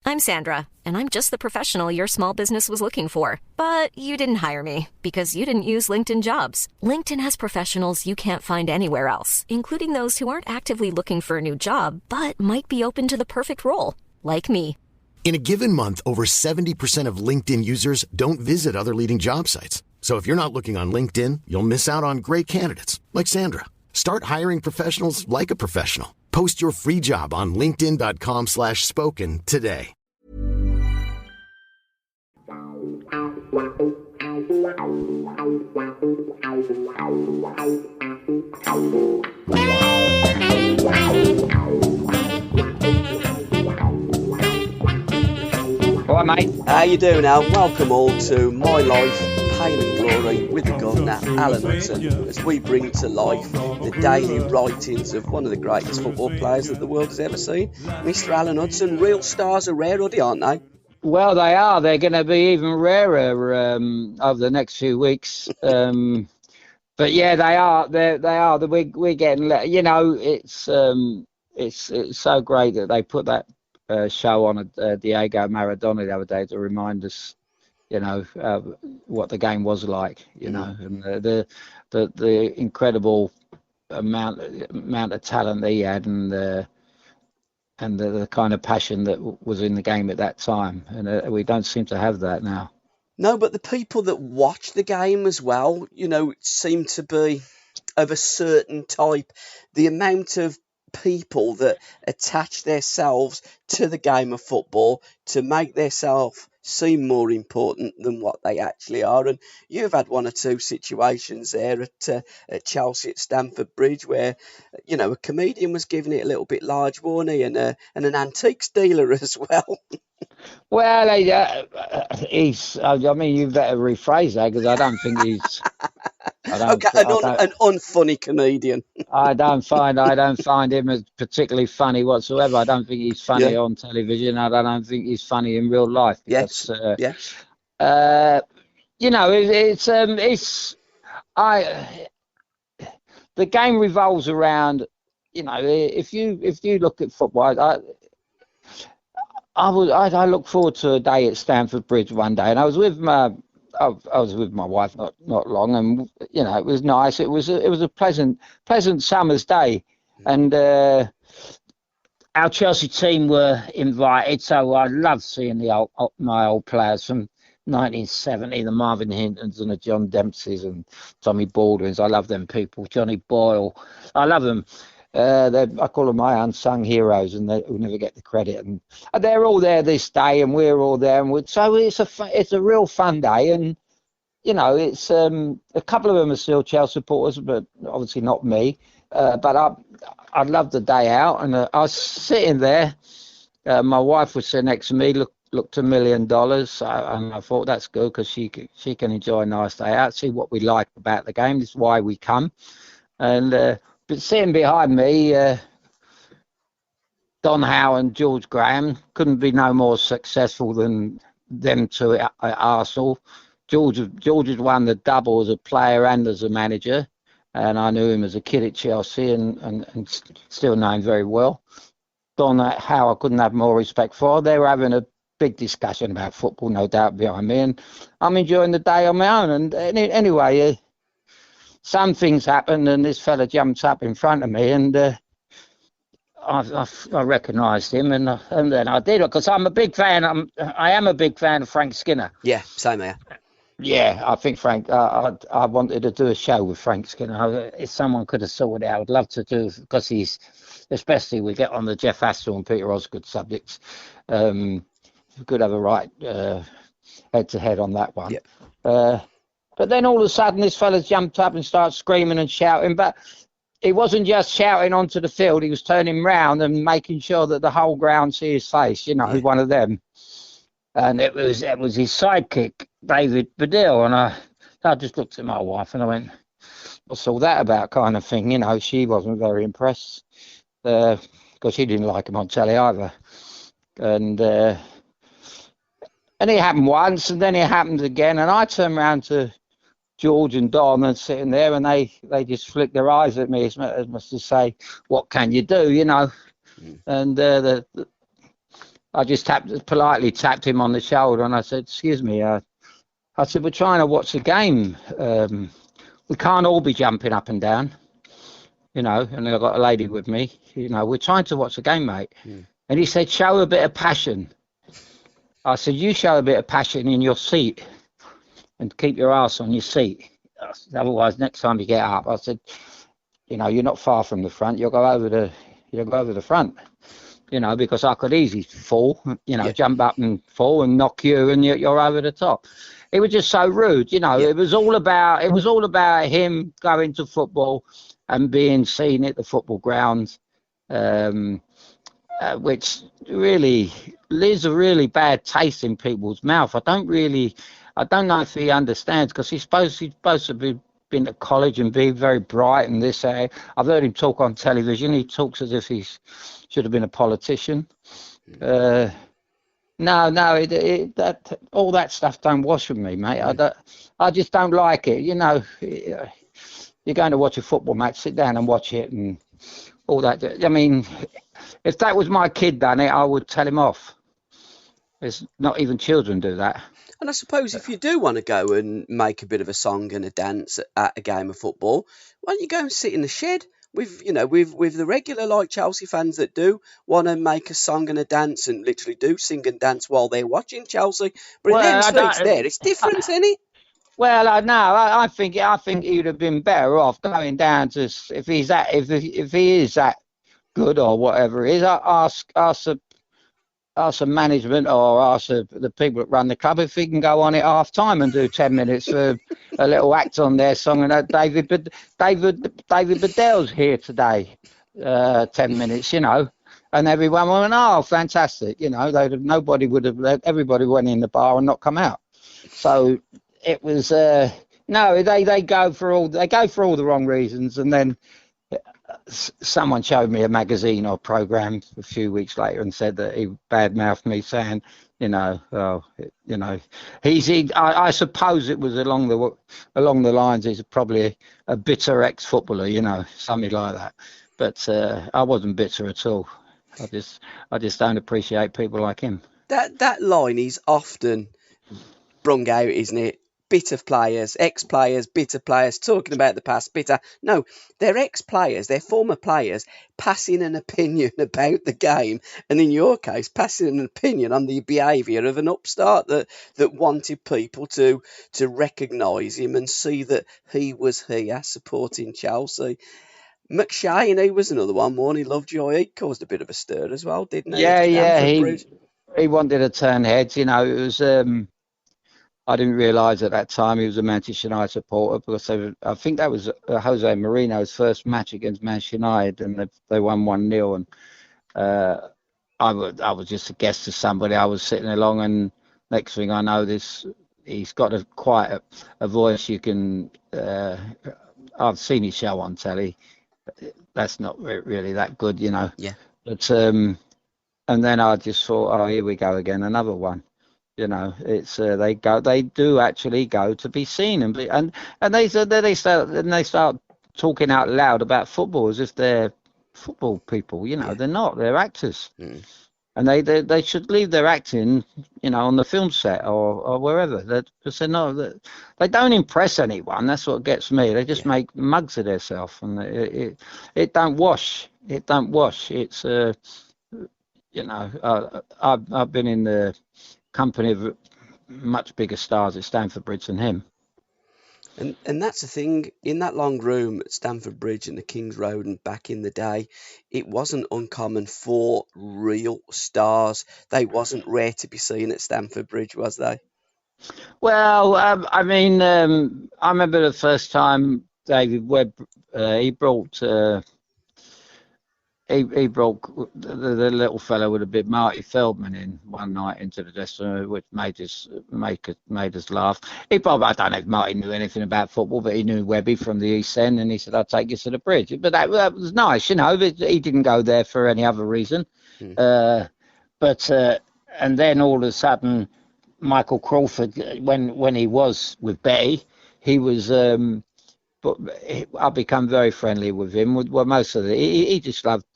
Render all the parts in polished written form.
I'm Sandra, and I'm just the professional your small business was looking for. But you didn't hire me because you didn't use LinkedIn Jobs. LinkedIn has professionals you can't find anywhere else, including those who aren't actively looking for a new job, but might be open to the perfect role, like me. In a given month, over 70% of LinkedIn users don't visit other leading job sites. So if you're not looking on LinkedIn, you'll miss out on great candidates like Sandra. Start hiring professionals like a professional. Post your free job on linkedin.com/spoken today. All right, mate. How you doing, Al? Welcome all to My Life, Pain and Glory with the Governor, Alan Hudson, as we bring to life the daily writings of one of the greatest football players that the world has ever seen, Mr. Alan Hudson. Real stars are rare, aren't they? Well, they are. They're going to be even rarer over the next few weeks. But yeah, they are. They are. We're getting. You know, it's so great that they put that show on Diego Maradona the other day to remind us, you know, what the game was like. You know, and the incredible amount of talent that he had, and the kind of passion that was in the game at that time, and we don't seem to have that now. No, but the people that watch the game as well, you know, seem to be of a certain type. The amount of people that attach themselves to the game of football to make themselves seem more important than what they actually are. And you've had one or two situations there at Chelsea at Stamford Bridge where, you know, a comedian was giving it a little bit large, wasn't he? And an antiques dealer as well. Well, he's. I mean, you better rephrase that, because I don't think he's. An unfunny comedian. I don't find him as particularly funny whatsoever. I don't think he's funny on television. I don't think he's funny in real life. Yes. You know, the game revolves around. You know, if you look at football, I look forward to a day at Stamford Bridge one day, and I was with my wife not long, and you know, it was nice. It was a pleasant summer's day, and our Chelsea team were invited, so I loved seeing my old players from 1970, the Marvin Hintons and the John Dempseys and Tommy Baldwins. I love them people. Johnny Boyle, I love them. I call them my unsung heroes, and they will never get the credit. And they're all there this day, and we're all there, and so it's a real fun day. And you know, it's a couple of them are still Chelsea supporters, but obviously not me. But I loved the day out, and I was sitting there. My wife was sitting next to me, looked $1 million, and I thought that's good, because she can enjoy a nice day out, see what we like about the game. This is why we come, and. But sitting behind me, Don Howe and George Graham couldn't be no more successful than them two at Arsenal. George had won the double as a player and as a manager, and I knew him as a kid at Chelsea and still know him very well. Don Howe I couldn't have more respect for. They were having a big discussion about football, no doubt, behind me, and I'm enjoying the day on my own. And anyway... some things happened, and this fella jumps up in front of me, and I recognised him, and then I did it, because I'm a big fan. I am a big fan of Frank Skinner. Yeah, same here. Yeah, I think Frank. I wanted to do a show with Frank Skinner. If someone could have sorted it out, I would love to do, because he's, especially we get on the Jeff Astle and Peter Osgood subjects. We could have a right head to head on that one. Yep. But then all of a sudden, this fella jumped up and started screaming and shouting. But he wasn't just shouting onto the field. He was turning round and making sure that the whole ground see his face, you know, one of them. And it was his sidekick, David Baddiel. And I just looked at my wife and I went, what's all that about, kind of thing? You know, she wasn't very impressed, because she didn't like him on telly either. And it happened once, and then it happened again. And I turned around to George and Don and sitting there, and they just flicked their eyes at me as much to say, what can you do, you know? And I just politely tapped him on the shoulder, and I said, "Excuse me." I said, "We're trying to watch the game. We can't all be jumping up and down, you know." And I've got a lady with me. You know, we're trying to watch the game, mate. And he said, "Show a bit of passion." I said, "You show a bit of passion in your seat, and keep your ass on your seat. Otherwise, next time you get up," I said, "You know, you're not far from the front. You'll go over the front." You know, because I could easily fall, you know, jump up and fall and knock you, and you're over the top. It was just so rude, you know. It was all about him going to football and being seen at the football grounds, which really leaves a really bad taste in people's mouth. I don't know if he understands, because he's supposed to be been to college and be very bright and this. I've heard him talk on television. He talks as if he should have been a politician. No, that all that stuff don't wash with me, mate. I just don't like it. You know, you're going to watch a football match, sit down and watch it and all that. I mean, if that was my kid done it, I would tell him off. It's not even children do that. And I suppose if you do want to go and make a bit of a song and a dance at a game of football, why don't you go and sit in the shed with the regular, like, Chelsea fans that do want to make a song and a dance and literally do sing and dance while they're watching Chelsea. But in them streets there, it's different, isn't it? Well, I think he'd have been better off going down to, if he is that good or whatever it is, ask the management or ask the people that run the club if he can go on at half time and do 10 minutes for a little act on their song. And David Bedell's here today, 10 minutes, you know, and everyone went, "Oh, fantastic," you know. Everybody went in the bar and not come out. So it was no, they go for all the wrong reasons. And then someone showed me a magazine or program a few weeks later and said that he badmouthed me, saying, I suppose it was along the lines, he's probably a bitter ex-footballer, you know, something like that. But I wasn't bitter at all. I just don't appreciate people like him. That line is often brung out, isn't it? Bitter players, ex-players, bitter players, talking about the past, bitter. No, they're ex-players, they're former players, passing an opinion about the game, and in your case, passing an opinion on the behaviour of an upstart that wanted people to recognise him and see that he was here supporting Chelsea. McShane, he was another one, Morning Lovejoy. He caused a bit of a stir as well, didn't he? Yeah, he wanted to turn heads, you know. It was... I didn't realise at that time he was a Manchester United supporter, because I think that was Jose Mourinho's first match against Manchester United, and they won 1-0. And I was just a guest to somebody. I was sitting along, and next thing I know, he's got quite a voice. You can I've seen his show on telly. That's not really that good, you know. Yeah. But and then I just thought, oh, here we go again, another one. You know, it's they do actually go to be seen, and they start talking out loud about football as if they're football people. You know, they're not. They're actors, and they should leave their acting, you know, on the film set or wherever. Because they don't impress anyone. That's what gets me. They just make mugs of themselves, and it don't wash. It don't wash. It's you know, I've been in the company of much bigger stars at Stamford Bridge than him. And that's the thing, in that long room at Stamford Bridge and the King's Road and back in the day, it wasn't uncommon for real stars. They wasn't rare to be seen at Stamford Bridge, was they? Well, I mean, I remember the first time David Webb, he brought the little fellow with a bit, Marty Feldman, in one night into the dressing room, which made us laugh. I don't know if Marty knew anything about football, but he knew Webby from the East End, and he said, "I'll take you to the bridge." But that was nice, you know. He didn't go there for any other reason. And then all of a sudden, Michael Crawford, when he was with Betty, he was. But I've become very friendly with him. Well, most of it, he just loved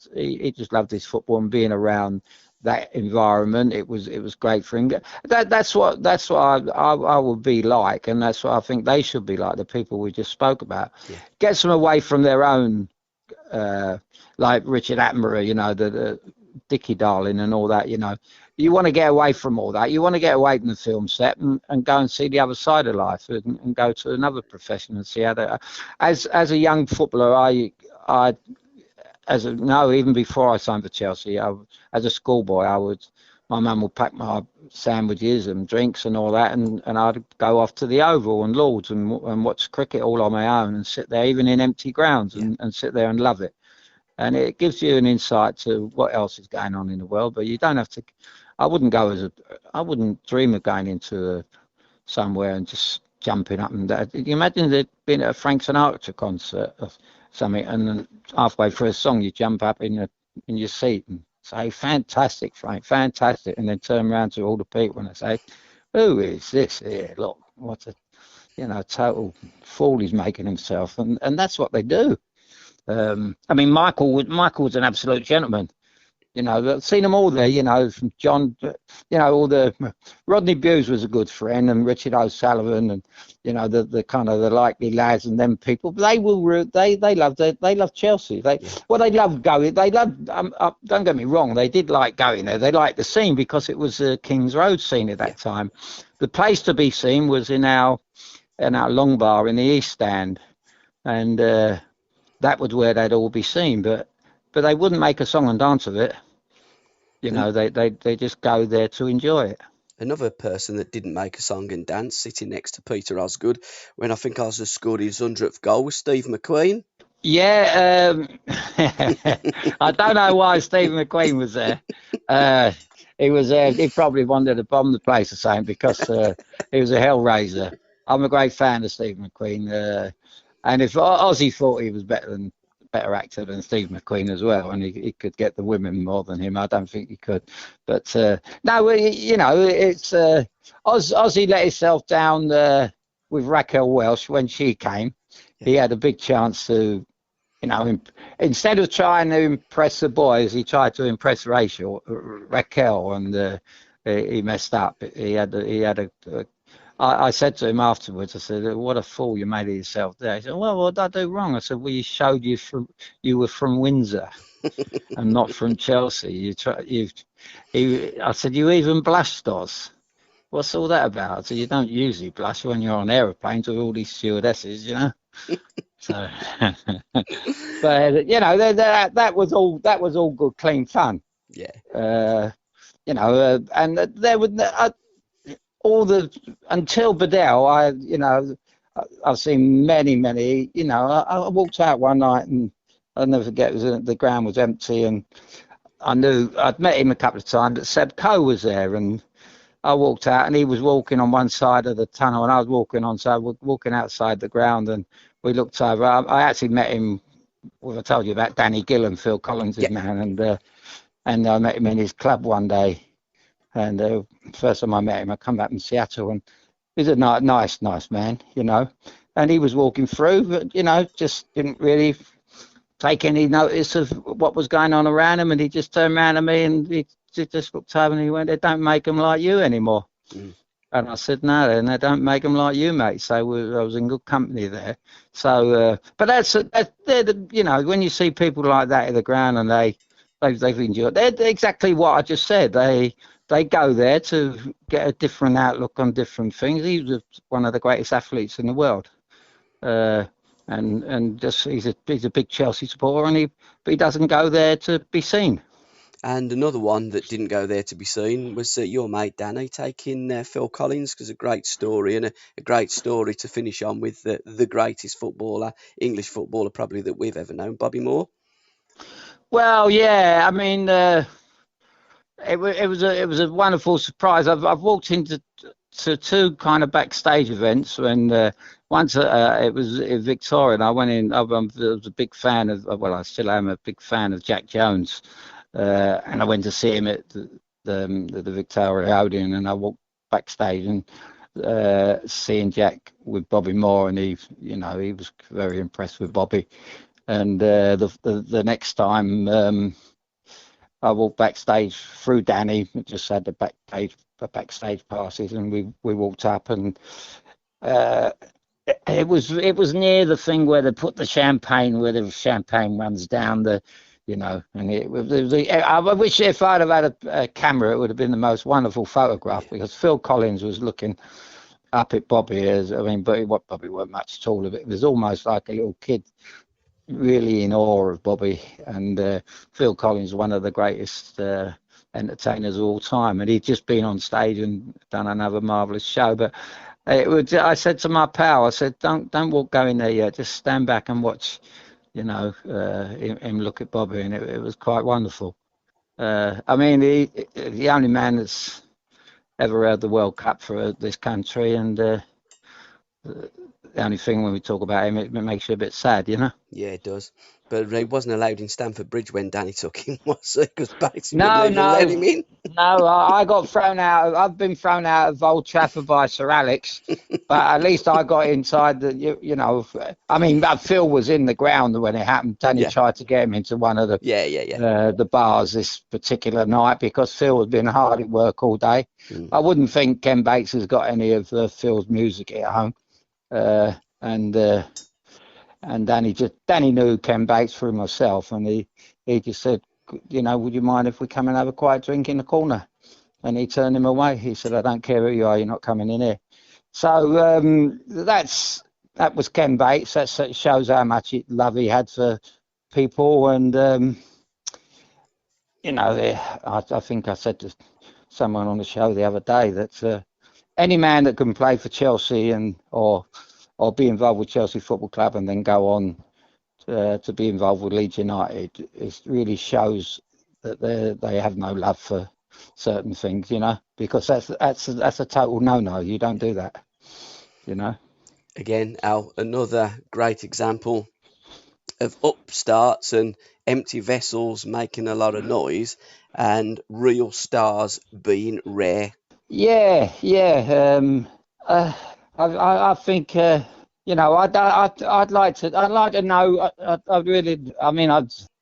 his football and being around that environment. It was great for him. That's what I would be like, and that's what I think they should be like. The people we just spoke about, gets them away from their own, like Richard Attenborough, the Dickie Darling and all that. You want to get away from all that. You want to get away from the film set and go and see the other side of life and go to another profession and see how they. As a young footballer, even before I signed for Chelsea, as a schoolboy, my mum would pack my sandwiches and drinks and all that, and I'd go off to the Oval and Lords and watch cricket all on my own and sit there, even in empty grounds, and sit there and love it. And it gives you an insight to what else is going on in the world, but you don't have to. I wouldn't dream of going into somewhere and just jumping up and down. You imagine there being at a Frank Sinatra concert or something, and then halfway through a song you jump up in your seat and say, "Fantastic, Frank, fantastic," and then turn around to all the people and say, "Who is this here? Look, what a total fool he's making himself," and that's what they do. Michael was an absolute gentleman. I've seen them all there, from John, all the Rodney Bewes was a good friend, and Richard O'Sullivan, and the kind of the likely lads and them people. But they loved Chelsea. They loved going. They loved. Don't get me wrong. They did like going there. They liked the scene because it was the King's Road scene at that time. The place to be seen was in our long bar in the East Stand, and that was where they'd all be seen. But they wouldn't make a song and dance of it. They just go there to enjoy it. Another person that didn't make a song and dance, sitting next to Peter Osgood, when I think Oz has scored his 100th goal, was Steve McQueen. Yeah, I don't know why Steve McQueen was there. He was there. He probably wanted to bomb the place or something because he was a hellraiser. I'm a great fan of Steve McQueen, and if Ozzy thought he was better actor than Steve McQueen as well, and he could get the women more than him, I don't think he could. But no, it's Ozzy let himself down with Raquel Welch when she came. He had a big chance to, instead of trying to impress the boys, he tried to impress Raquel, and he messed up. I said to him afterwards, I said, "What a fool you made of yourself there." He said, "Well, what did I do wrong?" I said, "Well, you showed you were from Windsor and not from Chelsea. I said, "You even blushed, Oz. What's all that about?" I said, "You don't usually blush when you're on aeroplanes with all these stewardesses, So, but that was all good, clean fun. Yeah. And there was. Until Bedell, I've seen many. I walked out one night and I'll never forget. The ground was empty, and I knew I'd met him a couple of times. But Seb Coe was there, and I walked out, and he was walking on one side of the tunnel, and I was walking outside the ground, and we looked over. I actually met him. Well, I told you about Danny Gillan, Phil Collins' man, and I met him in his club one day. And first time I met him, I come back from Seattle, and he's a nice man, And he was walking through, but, just didn't really take any notice of what was going on around him. And he just turned around to me, and he just looked over, and he went, "They don't make them like you anymore." And I said, "No, and they don't make them like you, mate." So I was in good company there. So, but they're when you see people like that in the ground, and they've enjoyed. They're exactly what I just said. They go there to get a different outlook on different things. He was one of the greatest athletes in the world, and just he's a big Chelsea supporter, but he doesn't go there to be seen. And another one that didn't go there to be seen was your mate Danny taking Phil Collins, because a great story, and a great story to finish on with the greatest English footballer probably that we've ever known, Bobby Moore. Well, yeah, It was a wonderful surprise. I've walked into two kind of backstage events when once it was in Victoria, and I went in. I was a big fan of. Well, I still am a big fan of Jack Jones, and I went to see him at the Victoria Odeon, and I walked backstage and seeing Jack with Bobby Moore, and he was very impressed with Bobby, and the next time. I walked backstage through Danny, just had the backstage passes, and we walked up, and it was near the thing where they put the champagne, where the champagne runs down the, and it was I wish if I'd have had a camera, it would have been the most wonderful photograph, because Phil Collins was looking up at Bobby but Bobby weren't much taller, but it was almost like a little kid, really in awe of Bobby. And Phil Collins, one of the greatest entertainers of all time, and he'd just been on stage and done another marvelous show. But I said to my pal, I said, don't go in there yet, just stand back and watch, him look at Bobby, and it was quite wonderful. The only man that's ever held the World Cup for this country, and the only thing when we talk about him, it makes you a bit sad, Yeah, it does. But he wasn't allowed in Stamford Bridge when Danny took him, was he? Because Batesy wouldn't even let him in. No, I got thrown out. I've been thrown out of Old Trafford by Sir Alex, but at least I got inside the. Phil was in the ground when it happened. Danny tried to get him into one of the the bars this particular night, because Phil had been hard at work all day. I wouldn't think Ken Bates has got any of Phil's music at home, and Danny knew Ken Bates through myself, and he just said, would you mind if we come and have a quiet drink in the corner? And he turned him away. He said, I don't care who you are, you're not coming in here. So that was Ken Bates. That shows how much love he had for people. And I think I said to someone on the show the other day that any man that can play for Chelsea or be involved with Chelsea Football Club and then go on to be involved with Leeds United, it really shows that they have no love for certain things, because that's a total no. You don't do that, Again, Al, another great example of upstarts and empty vessels making a lot of noise, and real stars being rare. Yeah. I think I'd like to know.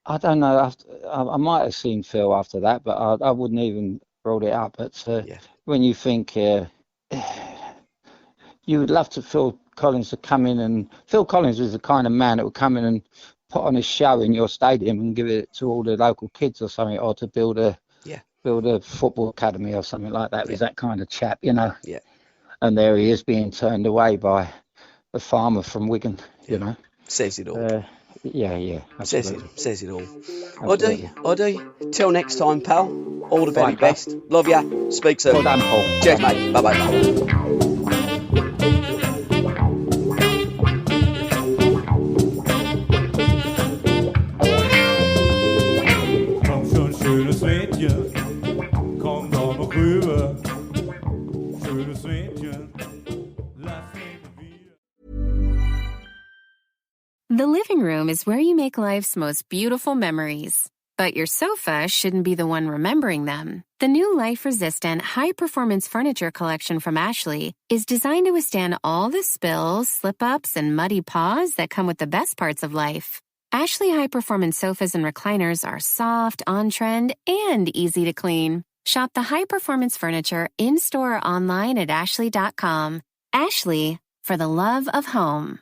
I don't know. I might have seen Phil after that, but I wouldn't even brought it up. But when you think you would love to Phil Collins to come in, and Phil Collins was the kind of man that would come in and put on a show in your stadium and give it to all the local kids or something, or to build a football academy or something like that. He's that kind of chap, Yeah. And there he is being turned away by a farmer from Wigan, Says it all. Yeah. Says it all. Oddy, till next time, pal. All the very best. Love ya. Speak soon. Well done, Paul. Cheers, mate. Bye-bye. The living room is where you make life's most beautiful memories. But your sofa shouldn't be the one remembering them. The new life-resistant, high-performance furniture collection from Ashley is designed to withstand all the spills, slip-ups, and muddy paws that come with the best parts of life. Ashley high-performance sofas and recliners are soft, on-trend, and easy to clean. Shop the high-performance furniture in-store or online at ashley.com. Ashley, for the love of home.